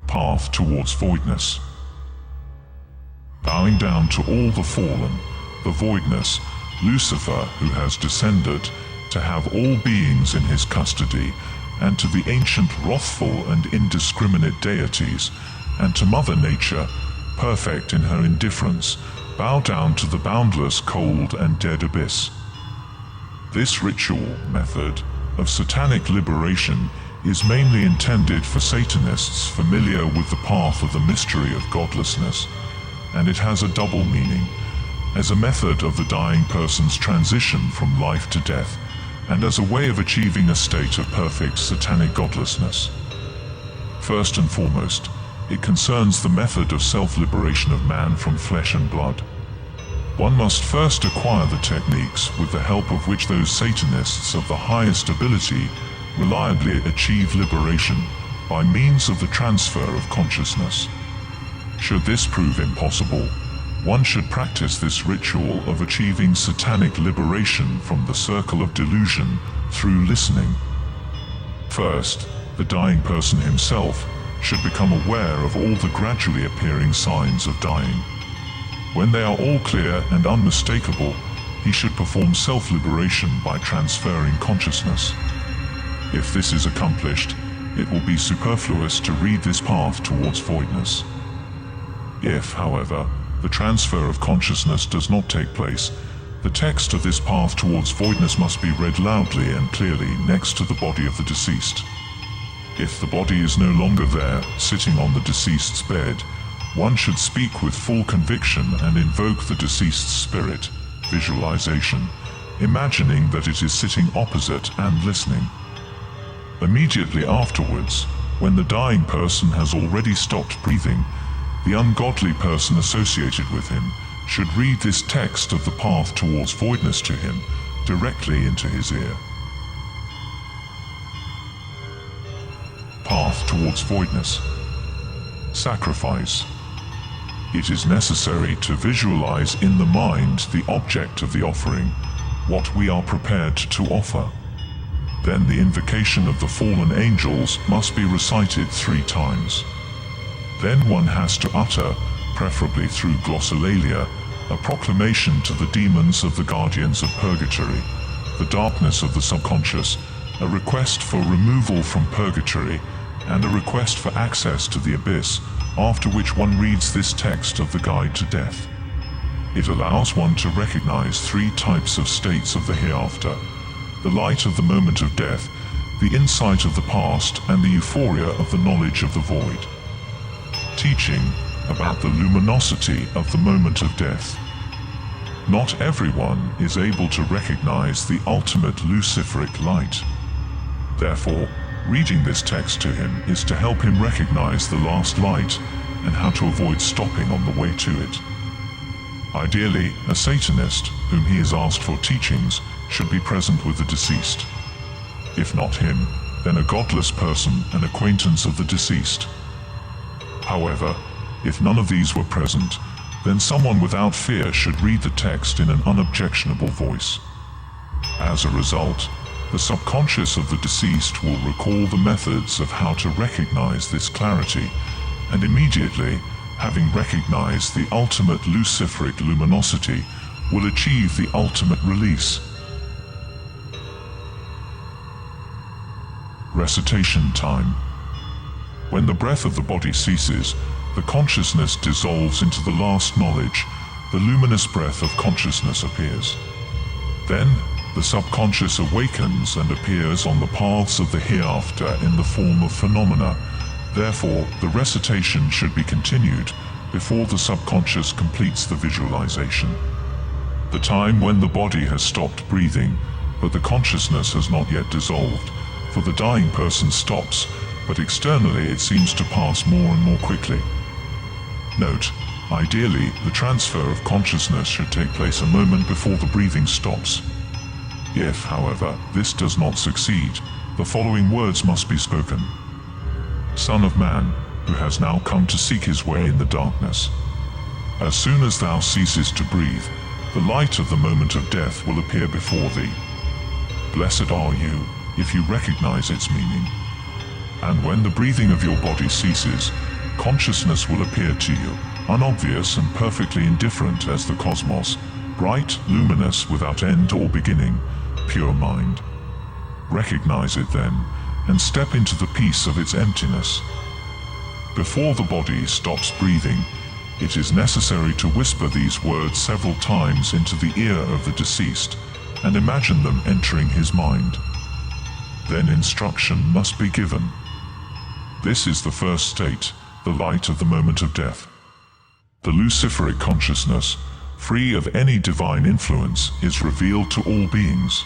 Path towards voidness. Bowing down to all the fallen, the voidness, Lucifer, who has descended to have all beings in his custody, and to the ancient wrathful and indiscriminate deities, and to Mother Nature, perfect in her indifference, bow down to the boundless, cold and dead abyss. This ritual method of satanic liberation is mainly intended for Satanists familiar with the path of the mystery of godlessness, and it has a double meaning, as a method of the dying person's transition from life to death, and as a way of achieving a state of perfect satanic godlessness. First and foremost, it concerns the method of self-liberation of man from flesh and blood. One must first acquire the techniques with the help of which those Satanists of the highest ability reliably achieve liberation by means of the transfer of consciousness. Should this prove impossible, one should practice this ritual of achieving satanic liberation from the circle of delusion through listening. First, the dying person himself should become aware of all the gradually appearing signs of dying. When they are all clear and unmistakable, he should perform self-liberation by transferring consciousness. If this is accomplished, it will be superfluous to read this path towards voidness. If, however, the transfer of consciousness does not take place, the text of this path towards voidness must be read loudly and clearly next to the body of the deceased. If the body is no longer there, sitting on the deceased's bed, one should speak with full conviction and invoke the deceased's spirit, visualization, imagining that it is sitting opposite and listening. Immediately afterwards, when the dying person has already stopped breathing, the ungodly person associated with him should read this text of the path towards voidness to him directly into his ear. Path towards voidness. Sacrifice. It is necessary to visualize in the mind the object of the offering, what we are prepared to offer. Then the invocation of the fallen angels must be recited 3 times. Then one has to utter, preferably through glossolalia, a proclamation to the demons of the guardians of purgatory, the darkness of the subconscious, a request for removal from purgatory, and a request for access to the abyss, after which one reads this text of the Guide to Death. It allows one to recognize 3 types of states of the hereafter: the light of the moment of death, the insight of the past, and the euphoria of the knowledge of the void. Teaching about the luminosity of the moment of death. Not everyone is able to recognize the ultimate luciferic light. Therefore, reading this text to him is to help him recognize the last light and how to avoid stopping on the way to it. Ideally, a Satanist, whom he has asked for teachings, should be present with the deceased. If not him, then a godless person, an acquaintance of the deceased. However, if none of these were present, then someone without fear should read the text in an unobjectionable voice. As a result, the subconscious of the deceased will recall the methods of how to recognize this clarity, and immediately, having recognized the ultimate luciferic luminosity, will achieve the ultimate release. Recitation time. When the breath of the body ceases, the consciousness dissolves into the last knowledge, the luminous breath of consciousness appears. Then, the subconscious awakens and appears on the paths of the hereafter in the form of phenomena. Therefore, the recitation should be continued before the subconscious completes the visualization. The time when the body has stopped breathing, but the consciousness has not yet dissolved, for the dying person stops, but externally it seems to pass more and more quickly. Note, ideally, the transfer of consciousness should take place a moment before the breathing stops. If, however, this does not succeed, the following words must be spoken. Son of man, who has now come to seek his way in the darkness. As soon as thou ceases to breathe, the light of the moment of death will appear before thee. Blessed are you, if you recognize its meaning. And when the breathing of your body ceases, Consciousness will appear to you, unobvious and perfectly indifferent as the cosmos, bright, luminous, without end or beginning, pure mind. Recognize it then, and step into the peace of its emptiness. Before the body stops breathing, it is necessary to whisper these words several times into the ear of the deceased, and imagine them entering his mind. Then instruction must be given. This is the first state, the light of the moment of death. The Luciferic consciousness, free of any divine influence, is revealed to all beings.